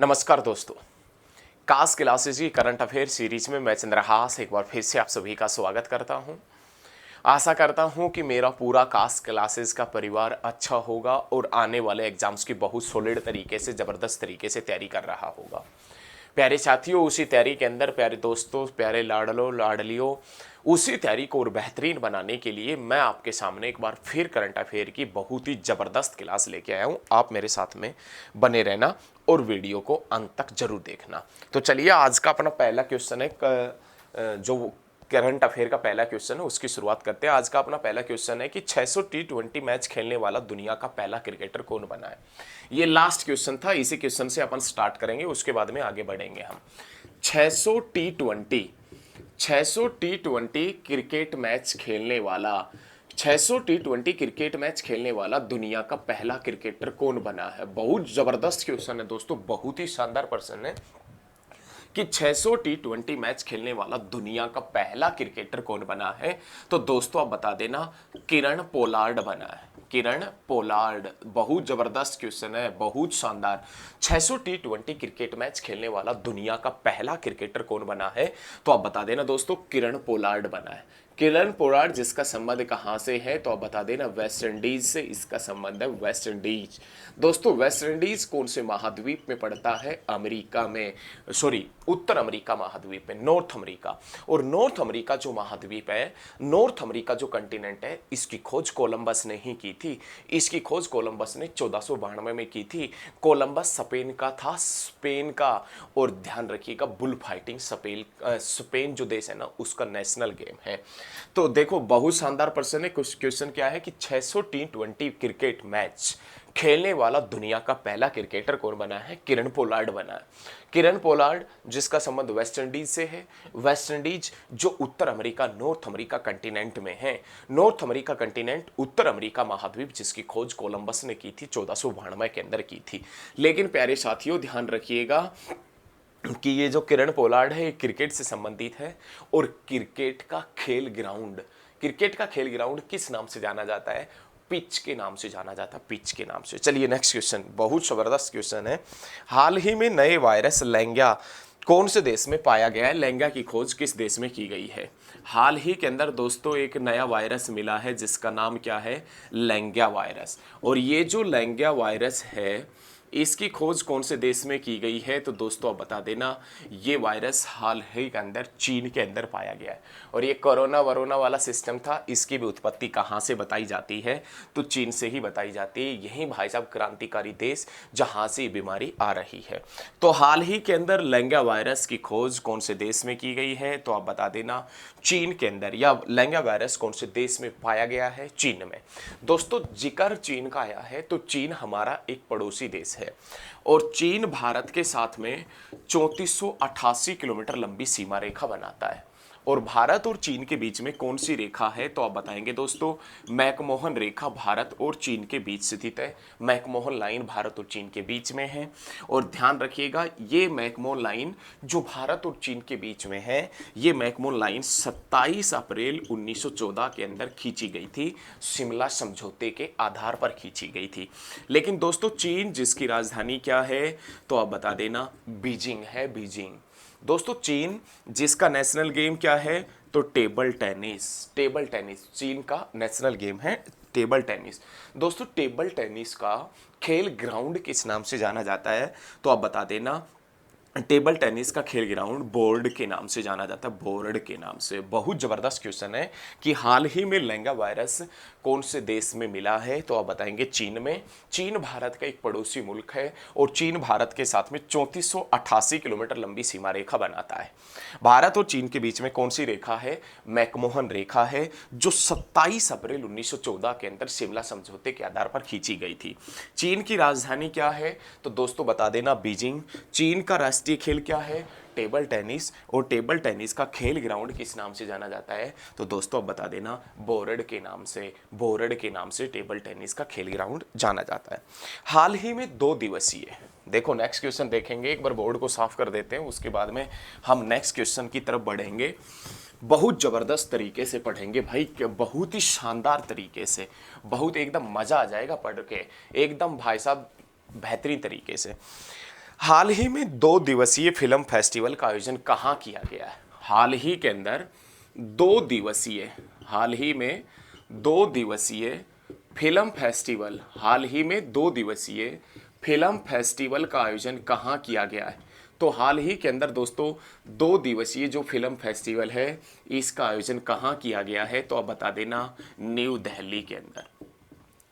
नमस्कार दोस्तों। कास क्लासेज की करंट अफेयर सीरीज में मैं चंद्रहास एक बार फिर से आप सभी का स्वागत करता हूं। आशा करता हूं कि मेरा पूरा कास क्लासेज का परिवार अच्छा होगा और आने वाले एग्जाम्स की बहुत सॉलिड तरीके से ज़बरदस्त तरीके से तैयारी कर रहा होगा। प्यारे साथियों, उसी तैयारी के अंदर प्यारे दोस्तों, प्यारे लाडलो लाडलियों, उसी तैयारी को और बेहतरीन बनाने के लिए मैं आपके सामने एक बार फिर करंट अफेयर की बहुत ही ज़बरदस्त क्लास लेके आया हूँ। आप मेरे साथ में बने रहना और वीडियो को अंत तक जरूर देखना। तो चलिए, आज का अपना पहला क्वेश्चन है, जो करंट अफेयर का पहला क्वेश्चन है उसकी शुरुआत करते हैं। आज का अपना पहला क्वेश्चन है कि 600 टी20 मैच खेलने वाला दुनिया का पहला क्रिकेटर कौन बना है। ये लास्ट क्वेश्चन था, इसी क्वेश्चन से अपन स्टार्ट करेंगे, उसके बाद में आगे बढ़ेंगे हम। 600 टी20 600 टी20 क्रिकेट मैच खेलने वाला 600 टी20 क्रिकेट मैच खेलने वाला दुनिया का पहला क्रिकेटर कौन बना है। बहुत जबरदस्त क्वेश्चन है दोस्तों, बहुत ही शानदार प्रश्न है कि 600 टी20 मैच खेलने वाला दुनिया का पहला क्रिकेटर कौन बना है। तो दोस्तों आप बता देना, किरण पोलार्ड बना है। किरण पोलार्ड, बहुत जबरदस्त क्वेश्चन है, बहुत शानदार। 600 टी20 क्रिकेट मैच खेलने वाला दुनिया का पहला क्रिकेटर कौन बना है, तो आप बता देना दोस्तों, किरण पोलार्ड बना है। किरण पोलार्ड, जिसका संबंध कहां से है, तो आप बता देना वेस्ट इंडीज से इसका संबंध है। वेस्ट इंडीज दोस्तों, वेस्ट इंडीज कौन से महाद्वीप में पड़ता है? अमेरिका में, सॉरी उत्तर अमेरिका महाद्वीप में, नॉर्थ अमेरिका। और नॉर्थ अमेरिका जो महाद्वीप है, नॉर्थ अमेरिका जो कंटिनेंट है, इसकी खोज कोलंबस ने ही की थी। इसकी खोज कोलंबस ने 1492 में की थी। कोलंबस स्पेन का था, स्पेन का। और ध्यान रखिएगा, बुल फाइटिंग स्पेन जो देश है ना, उसका नेशनल गेम है। तो देखो, बहुत शानदार प्रश्न है। क्वेश्चन क्या है कि 600 टी20 क्रिकेट मैच खेलने वाला दुनिया का पहला क्रिकेटर कौन बना है? किरण पोलार्ड बना है। किरण पोलार्ड, जिसका संबंध वेस्ट इंडीज से है। वेस्ट इंडीज जो उत्तर अमेरिका, नॉर्थ अमेरिका कंटिनेंट में है। नॉर्थ अमेरिका कंटिनेंट, उत्तर अमेरिका महाद्वीप, जिसकी खोज कोलंबस ने की थी, 1492 के अंदर की थी। लेकिन प्यारे साथियों, ध्यान रखिएगा कि ये जो किरण पोलार्ड है, ये क्रिकेट से संबंधित है। और क्रिकेट का खेल ग्राउंड किस नाम से जाना जाता है? पिच के नाम से जाना जाता है, पिच के नाम से। चलिए नेक्स्ट क्वेश्चन, बहुत जबरदस्त क्वेश्चन है। हाल ही में नए वायरस लेंगिया कौन से देश में पाया गया है? लेंगिया की खोज किस देश में की गई है? हाल ही के अंदर दोस्तों एक नया वायरस मिला है, जिसका नाम क्या है? लेंगिया वायरस। और ये जो लेंगिया वायरस है, इसकी खोज कौन से देश में की गई है? तो दोस्तों आप बता देना, ये वायरस हाल ही के अंदर चीन के अंदर पाया गया है। और ये कोरोना वरोना वाला सिस्टम था, इसकी भी उत्पत्ति कहाँ से बताई जाती है? तो चीन से ही बताई जाती है। यही भाई साहब क्रांतिकारी देश जहाँ से ये बीमारी आ रही है। तो हाल ही के अंदर लेंगिया वायरस की खोज कौन से देश में की गई है? तो आप बता देना, चीन के अंदर। या लेंगिया वायरस कौन से देश में पाया गया है? चीन में। दोस्तों जिक्र चीन का आया है, तो चीन हमारा एक पड़ोसी देश है। और चीन भारत के साथ में 3488 किलोमीटर लंबी सीमा रेखा बनाता है। और भारत और चीन के बीच में कौन सी रेखा है? तो आप बताएंगे दोस्तों, मैकमोहन रेखा भारत और चीन के बीच स्थित है। मैकमोहन लाइन भारत और चीन के बीच में है। और ध्यान रखिएगा, ये मैकमोहन लाइन जो भारत और चीन के बीच में है, ये मैकमोहन लाइन 27 अप्रैल 1914 के अंदर खींची गई थी। शिमला समझौते के आधार पर खींची गई थी। लेकिन दोस्तों चीन, जिसकी राजधानी क्या है? तो आप बता देना, बीजिंग है, बीजिंग। दोस्तों चीन, जिसका नेशनल गेम क्या है? तो टेबल टेनिस। टेबल टेनिस चीन का नेशनल गेम है, टेबल टेनिस। दोस्तों टेबल टेनिस का खेल ग्राउंड किस नाम से जाना जाता है? तो आप बता देना, टेबल टेनिस का खेल ग्राउंड बोर्ड के नाम से जाना जाता है, बोर्ड के नाम से। बहुत जबरदस्त क्वेश्चन है कि हाल ही में लेंगिया वायरस कौन से देश में मिला है? तो आप बताएंगे चीन में। चीन भारत का एक पड़ोसी मुल्क है। और चीन भारत के साथ में 3488 किलोमीटर लंबी सीमा रेखा बनाता है। भारत और चीन के बीच में कौन सी रेखा है? मैकमोहन रेखा है, जो 27 अप्रैल 1914 के अंदर शिमला समझौते के आधार पर खींची गई थी। चीन की राजधानी क्या है? तो दोस्तों बता देना, बीजिंग। चीन का राष्ट्रीय खेल क्या है? Table tennis. और टेबल टेनिस का खेल ग्राउंड किस नाम से जाना जाता है? तो दोस्तों बता देना, बोर्ड के नाम से। बोर्ड के नाम से टेबल टेनिस का खेल ग्राउंड जाना जाता है। हाल ही में 2 दिवसीय, देखो नेक्स्ट क्वेश्चन देखेंगे, एक बार बोर्ड को साफ कर देते हैं, उसके बाद में हम नेक्स्ट क्वेश्चन की तरफ बढ़ेंगे। बहुत जबरदस्त तरीके से पढ़ेंगे भाई, बहुत ही शानदार तरीके से, बहुत एकदम मजा आ जाएगा पढ़ के, एकदम भाई साहब बेहतरीन तरीके से। हाल ही में 2 दिवसीय फिल्म फेस्टिवल का आयोजन कहाँ किया गया है? हाल ही के अंदर 2 दिवसीय, हाल ही में 2 दिवसीय फिल्म फेस्टिवल, हाल ही में 2 दिवसीय फिल्म फेस्टिवल का आयोजन कहाँ किया गया है? तो हाल ही के अंदर दोस्तों 2 दिवसीय जो फिल्म फेस्टिवल है इसका आयोजन कहाँ किया गया है? तो आप बता देना, न्यू दिल्ली के अंदर।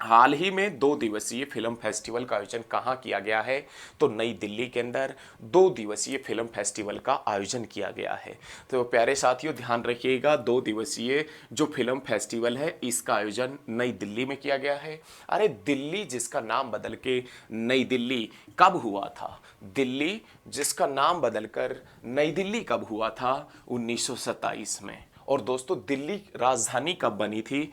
हाल ही में 2 दिवसीय फिल्म फेस्टिवल का आयोजन कहाँ किया गया है? तो नई दिल्ली के अंदर 2 दिवसीय फिल्म फेस्टिवल का आयोजन किया गया है। तो प्यारे साथियों ध्यान रखिएगा, 2 दिवसीय जो फिल्म फेस्टिवल है इसका आयोजन नई दिल्ली में किया गया है। अरे दिल्ली जिसका नाम बदल के नई दिल्ली कब हुआ था? दिल्ली जिसका नाम बदलकर नई दिल्ली कब हुआ था? 1927 में। और दोस्तों दिल्ली राजधानी कब बनी थी?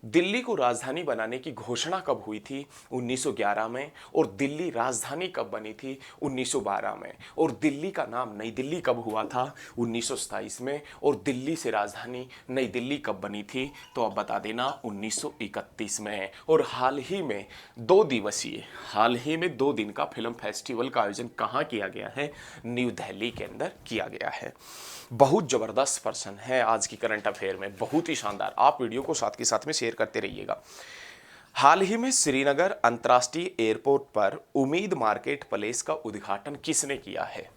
दिल्ली को राजधानी बनाने की घोषणा कब हुई थी? 1911 में। और दिल्ली राजधानी कब बनी थी? 1912 में। और दिल्ली का नाम नई दिल्ली कब हुआ था? 1927 में। और दिल्ली से राजधानी नई दिल्ली कब बनी थी? तो आप बता देना, 1931 में। और हाल ही में 2 दिन का फिल्म फेस्टिवल का आयोजन कहाँ किया गया है? न्यू दिल्ली के अंदर किया गया है। बहुत जबरदस्त पर्सन है आज की करंट अफेयर में, बहुत ही शानदार। आप वीडियो को साथ के साथ में शेयर करते रहिएगा। हाल ही में श्रीनगर अंतर्राष्ट्रीय एयरपोर्ट पर उम्मीद मार्केट प्लेस का उद्घाटन किसने किया है?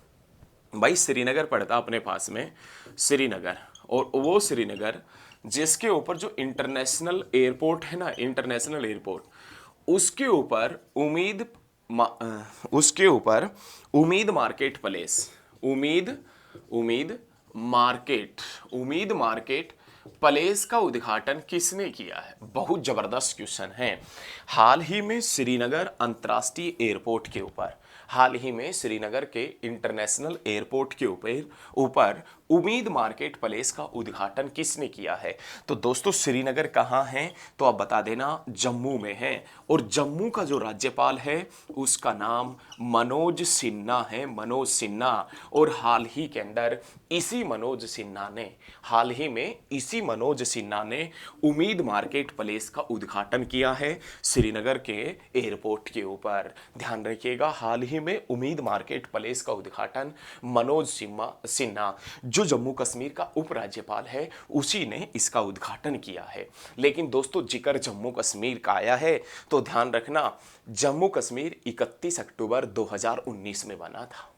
भाई श्रीनगर पड़ता अपने पास में, श्रीनगर, और वो श्रीनगर जिसके ऊपर जो इंटरनेशनल एयरपोर्ट है ना, इंटरनेशनल एयरपोर्ट, उसके ऊपर उम्मीद मार्केट प्लेस, उम्मीद मार्केट प्लेस का उद्घाटन किसने किया है? बहुत जबरदस्त क्वेश्चन है। हाल ही में श्रीनगर अंतर्राष्ट्रीय एयरपोर्ट के ऊपर, हाल ही में श्रीनगर के इंटरनेशनल एयरपोर्ट के ऊपर उम्मीद मार्केट प्लेस का उद्घाटन किसने किया है? तो दोस्तों श्रीनगर कहाँ है? तो आप बता देना, जम्मू में है। और जम्मू का जो राज्यपाल है उसका नाम मनोज सिन्हा है, मनोज सिन्हा। और हाल ही के अंदर इसी मनोज सिन्हा ने उम्मीद मार्केट प्लेस का उद्घाटन किया है श्रीनगर के एयरपोर्ट के ऊपर। ध्यान रखिएगा, हाल ही में उम्मीद मार्केट प्लेस का उद्घाटन मनोज सिन्हा जो जम्मू कश्मीर का उपराज्यपाल है उसी ने इसका उद्घाटन किया है। लेकिन दोस्तों जिक्र जम्मू कश्मीर का आया है तो ध्यान रखना, जम्मू कश्मीर 31 अक्टूबर 2019 में बना था।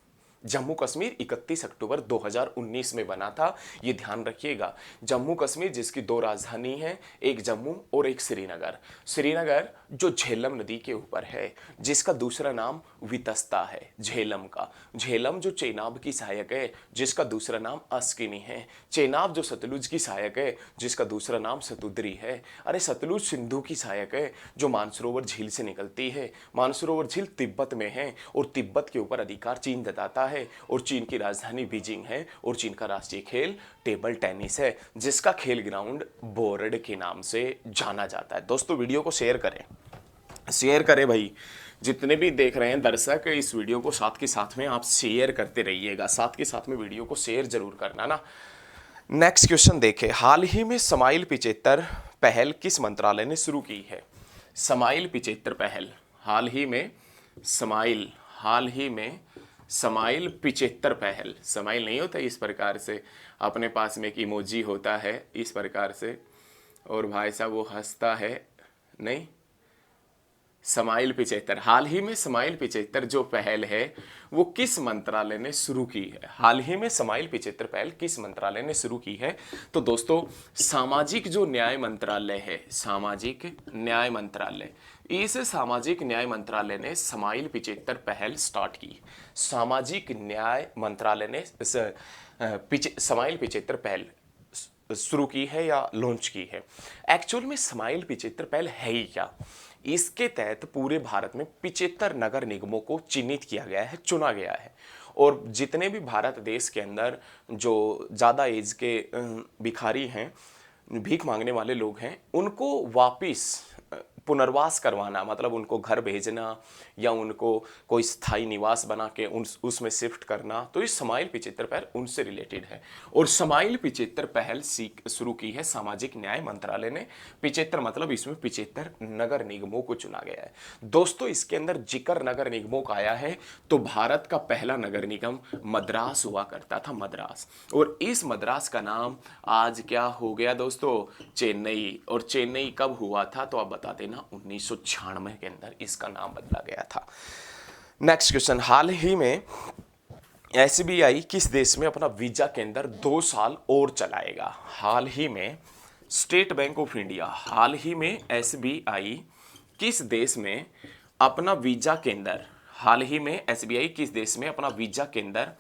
जम्मू कश्मीर 31 अक्टूबर 2019 में बना था, ये ध्यान रखिएगा। जम्मू कश्मीर जिसकी 2 राजधानी हैं, एक जम्मू और एक श्रीनगर। श्रीनगर जो झेलम नदी के ऊपर है, जिसका दूसरा नाम वितस्ता है, झेलम का। झेलम जो चेनाब की सहायक है, जिसका दूसरा नाम अस्किनी है। चेनाब जो सतलुज की सहायक है, जिसका दूसरा नाम सतुद्री है। अरे सतलुज सिंधु की सहायक है जो मानसरोवर झील से निकलती है। मानसरोवर झील तिब्बत में है और तिब्बत के ऊपर अधिकार चीन जताता है। और चीन की राजधानी बीजिंग है। और चीन का राष्ट्रीय खेल टेबल टेनिस है, जिसका खेल ग्राउंड बोर्ड के नाम से जाना जाता है। दोस्तों वीडियो को शेयर करें भाई, जितने भी देख रहे हैं दर्शक इस वीडियो को साथ के साथ में आप शेयर करते रहिएगा, साथ के साथ में वीडियो को शेयर जरूर करना ना। नेक्स्ट क्वेश्चन देखें, हाल ही में स्माइल 75 पहल किस मंत्रालय ने शुरू की है? स्माइल 75 पहल, हाल ही में स्माइल 75 पहल, स्माइल नहीं होता इस प्रकार से, अपने पास में एक इमोजी होता है इस प्रकार से, और भाई साहब वो हंसता है, नहीं, स्माइल 75, हाल ही में स्माइल 75 जो पहल है वो किस मंत्रालय ने शुरू की है? हाल ही में स्माइल 75 पहल किस मंत्रालय ने शुरू की है? तो दोस्तों सामाजिक जो न्याय मंत्रालय है, सामाजिक न्याय मंत्रालय, इस सामाजिक न्याय मंत्रालय ने स्माइल 75 पहल स्टार्ट की। सामाजिक न्याय मंत्रालय ने स्माइल 75 पहल शुरू की है या लॉन्च की है। एक्चुअल में स्माइल 75 पहल है ही क्या? इसके तहत पूरे भारत में 75 नगर निगमों को चिन्हित किया गया है, चुना गया है। और जितने भी भारत देश के अंदर जो ज़्यादा एज के भिखारी हैं, भीख मांगने वाले लोग हैं, उनको वापिस पुनर्वास करवाना, मतलब उनको घर भेजना या उनको कोई स्थायी निवास बना के उसमें शिफ्ट करना, तो ये स्माइल 75 पहल उनसे रिलेटेड है। और स्माइल 75 पहल शुरू की है सामाजिक न्याय मंत्रालय ने। 75 मतलब इसमें 75 नगर निगमों को चुना गया है। दोस्तों इसके अंदर जिक्र नगर निगमों का आया है, तो भारत का पहला नगर निगम मद्रास हुआ करता था, मद्रास। और इस मद्रास का नाम आज क्या हो गया दोस्तों, चेन्नई। और चेन्नई कब हुआ था, तो आप बता देना 1996 के अंदर इसका नाम बदला गया था। नेक्स्ट क्वेश्चन, हाल ही में एसबीआई किस देश में अपना वीजा केंद्र 2 साल और चलाएगा। हाल ही में स्टेट बैंक ऑफ इंडिया, हाल ही में एसबीआई किस देश में अपना वीजा केंद्र, हाल ही में एसबीआई किस देश में अपना वीजा केंद्र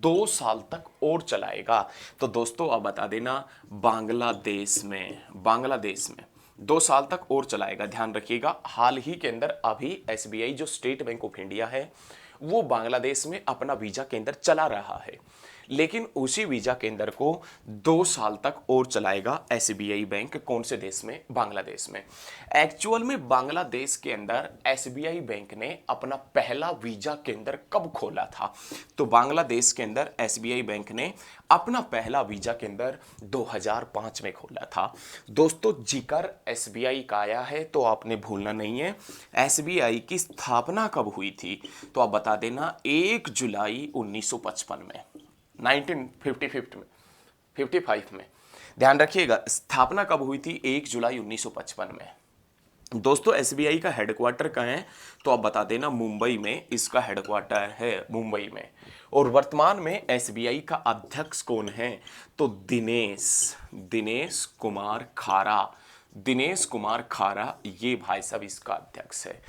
2 साल तक और चलाएगा। तो दोस्तों आप बता देना बांग्लादेश में, बांग्लादेश में 2 साल तक और चलाएगा। ध्यान रखिएगा, हाल ही के अंदर अभी एसबीआई जो स्टेट बैंक ऑफ इंडिया है वो बांग्लादेश में अपना वीजा केंद्र चला रहा है, लेकिन उसी वीजा केंद्र को 2 साल तक और चलाएगा एसबीआई बैंक। कौन से देश में, बांग्लादेश में। एक्चुअल में बांग्लादेश के अंदर एसबीआई बैंक ने अपना पहला वीजा केंद्र कब खोला था, तो बांग्लादेश के अंदर एसबीआई बैंक ने अपना पहला वीजा केंद्र 2005 में खोला था। दोस्तों जिक्र एसबीआई का आया है तो आपने भूलना नहीं है, एसबीआई की स्थापना कब हुई थी, तो आप बता देना 1 जुलाई 1955 में, 1955 में। ध्यान रखिएगा स्थापना कब हुई थी, 1 जुलाई 1955 में। दोस्तों एसबीआई का हेडक्वार्टर कहाँ है, तो आप बता देना मुंबई में इसका हेडक्वार्टर है, मुंबई में। और वर्तमान में एसबीआई का अध्यक्ष कौन है, तो दिनेश कुमार खारा, दिनेश कुमार खारा ये भाई साहब इसका अध्यक्ष है।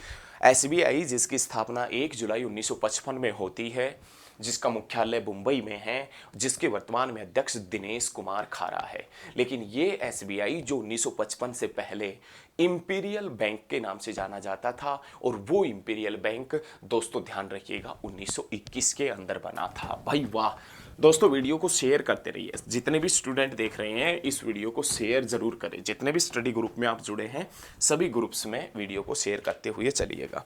एसबीआई जिसकी स्थापना 1 जुलाई 1955 में होती है, जिसका मुख्यालय मुंबई में है, जिसके वर्तमान में अध्यक्ष दिनेश कुमार खारा है। लेकिन ये एसबीआई जो 1955 से पहले इंपीरियल बैंक के नाम से जाना जाता था, और वो इंपीरियल बैंक दोस्तों ध्यान रखिएगा 1921 के अंदर बना था। भाई वाह दोस्तों, वीडियो को शेयर करते रहिए। जितने भी स्टूडेंट देख रहे हैं इस वीडियो को शेयर जरूर करें। जितने भी स्टडी ग्रुप में आप जुड़े हैं सभी ग्रुप्स में वीडियो को शेयर करते हुए चलिएगा।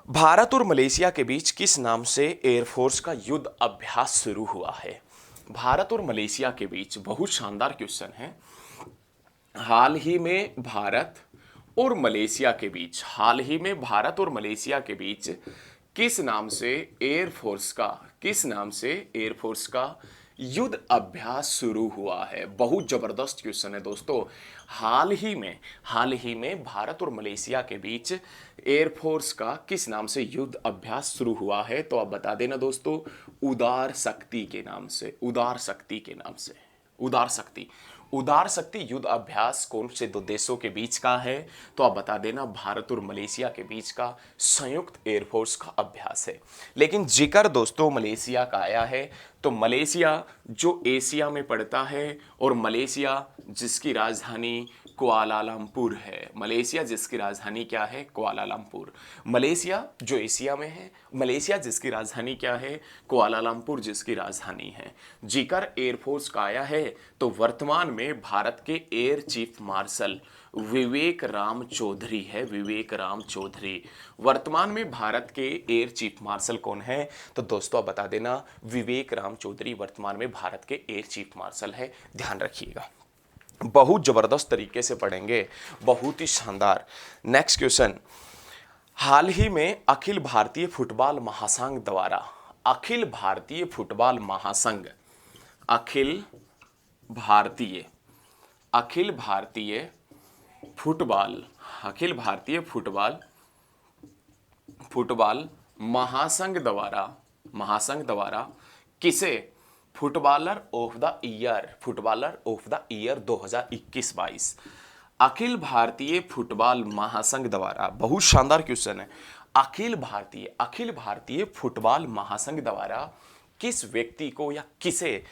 भारत और मलेशिया के बीच किस नाम से एयरफोर्स का युद्ध अभ्यास शुरू हुआ है। भारत और मलेशिया के बीच, बहुत शानदार क्वेश्चन है। हाल ही में भारत और मलेशिया के बीच, हाल ही में भारत और मलेशिया के बीच किस नाम से एयरफोर्स का, किस नाम से एयरफोर्स का युद्ध अभ्यास शुरू हुआ है। बहुत जबरदस्त क्वेश्चन है दोस्तों। हाल ही में भारत और मलेशिया के बीच एयरफोर्स का किस नाम से युद्ध अभ्यास शुरू हुआ है, तो आप बता देना दोस्तों उदार शक्ति के नाम से, उदार शक्ति के नाम से, उदार शक्ति। उदार शक्ति युद्ध अभ्यास कौन से दो देशों के बीच का है, तो आप बता देना भारत और मलेशिया के बीच का संयुक्त एयरफोर्स का अभ्यास है। लेकिन जिक्र दोस्तों मलेशिया का आया है, तो मलेशिया जो एशिया में पड़ता है, और मलेशिया जिसकी राजधानी कुआलालंपुर है, मलेशिया जिसकी राजधानी क्या है, कुआलालंपुर। मलेशिया जो एशिया में है, मलेशिया जिसकी राजधानी क्या है, कुआलालंपुर जिसकी राजधानी है। जिक्र एयरफोर्स का आया है, तो वर्तमान में भारत के एयर चीफ मार्शल विवेक राम चौधरी है, विवेक राम चौधरी। वर्तमान में भारत के एयर चीफ मार्शल कौन है, तो दोस्तों आप बता देना विवेक राम चौधरी वर्तमान में भारत के एयर चीफ मार्शल है। ध्यान रखिएगा, बहुत जबरदस्त तरीके से पढ़ेंगे, बहुत ही शानदार। नेक्स्ट क्वेश्चन, हाल ही में अखिल भारतीय फुटबॉल महासंघ द्वारा, अखिल भारतीय फुटबॉल महासंघ, अखिल भारतीय फुटबॉल, अखिल भारतीय फुटबॉल महासंघ द्वारा किसे footballer of the year 2021-22, Akhil Bharatiya football महासंघ द्वारा, बहुत शानदार क्वेश्चन है। अखिल भारतीय फुटबॉल महासंघ द्वारा किस व्यक्ति को या किसे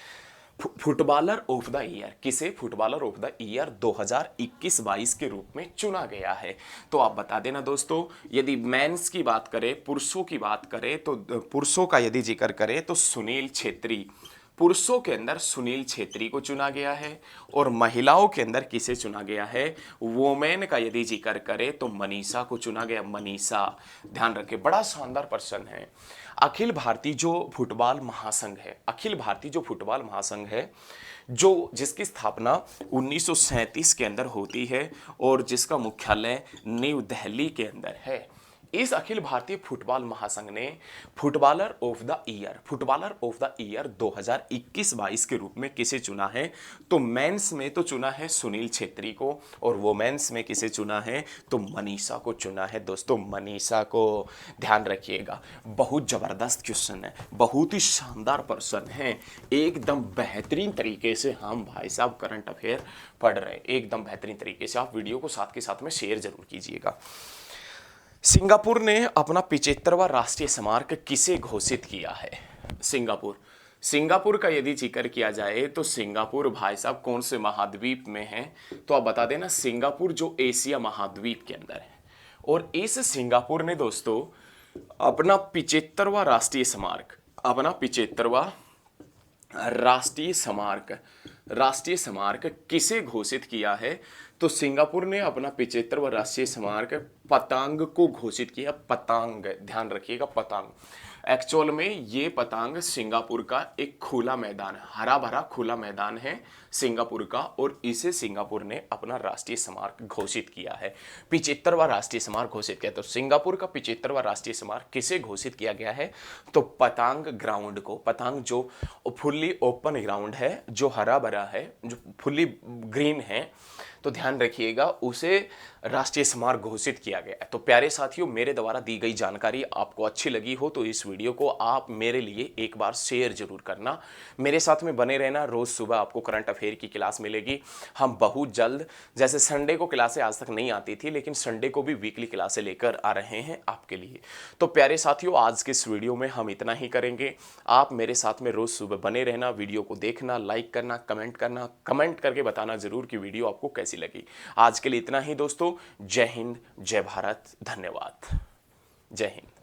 फुटबॉलर ऑफ द ईयर, किसे फुटबॉलर ऑफ द ईयर 2021-22 के रूप में चुना गया है, तो आप बता देना दोस्तों। यदि मेंस की बात करें, पुरुषों की बात करें, तो पुरुषों का यदि जिक्र करें तो सुनील छेत्री पुरुषों के अंदर सुनील छेत्री को चुना गया है और महिलाओं के अंदर किसे चुना गया है, वोमेन का यदि जिक्र करें तो मनीषा को चुना गया। मनीषा, ध्यान रखें, बड़ा शानदार प्रश्न है। अखिल भारतीय जो फुटबॉल महासंघ है, अखिल भारतीय जो फुटबॉल महासंघ है, जो जिसकी स्थापना 1937 के अंदर होती है और जिसका मुख्यालय न्यू दिल्ली के अंदर है, इस अखिल भारतीय फुटबॉल महासंघ ने फुटबॉलर ऑफ द ईयर 2021-22 के रूप में किसे चुना है, तो मेंस में तो चुना है सुनील छेत्री को और वोमेन्स में किसे चुना है, तो मनीषा को चुना है। दोस्तों मनीषा को, ध्यान रखिएगा, बहुत जबरदस्त क्वेश्चन है, बहुत ही शानदार प्रश्न है, एकदम बेहतरीन तरीके से हम भाई साहब करंट अफेयर पढ़ रहे हैं, एकदम बेहतरीन तरीके से। आप वीडियो को साथ के साथ में शेयर जरूर कीजिएगा। सिंगापुर ने अपना 75वां राष्ट्रीय स्मारक किसे घोषित किया है? सिंगापुर का यदि जिक्र किया जाए तो सिंगापुर भाई साहब कौन से महाद्वीप में है, तो आप बता देना। सिंगापुर जो एशिया महाद्वीप के अंदर है, और इस सिंगापुर ने दोस्तों अपना 75वां राष्ट्रीय स्मारक किसे घोषित किया है, तो सिंगापुर ने अपना 75वां राष्ट्रीय स्मारक पतंग को घोषित किया। पतंग, ध्यान रखिएगा, पतंग। एक्चुअल में ये पतंग सिंगापुर का एक खुला मैदान, हरा भरा खुला मैदान है सिंगापुर का, और इसे सिंगापुर ने अपना राष्ट्रीय स्मारक घोषित किया है। 75वां राष्ट्रीय स्मारक घोषित किया। तो सिंगापुर का 75वां राष्ट्रीय स्मारक किसे घोषित किया गया है, तो पतंग ग्राउंड को। पतंग जो फुल्ली ओपन ग्राउंड है, जो हरा भरा है, जो फुल्ली ग्रीन है, तो ध्यान रखिएगा, उसे राष्ट्रीय स्मारक घोषित किया गया है। तो प्यारे साथियों, मेरे द्वारा दी गई जानकारी आपको अच्छी लगी हो तो इस वीडियो को आप मेरे लिए एक बार शेयर जरूर करना। मेरे साथ में बने रहना, रोज सुबह आपको करंट अफेयर की क्लास मिलेगी। हम बहुत जल्द, जैसे संडे को क्लासें आज तक नहीं आती थी, लेकिन संडे को भी वीकली क्लासें लेकर आ रहे हैं आपके लिए। तो प्यारे साथियों, आज के इस वीडियो में हम इतना ही करेंगे। आप मेरे साथ में रोज सुबह बने रहना, वीडियो को देखना, लाइक करना, कमेंट करके बताना जरूर कि वीडियो आपको कैसी लगी। आज के लिए इतना ही दोस्तों। जय हिंद, जय भारत, धन्यवाद। जय हिंद।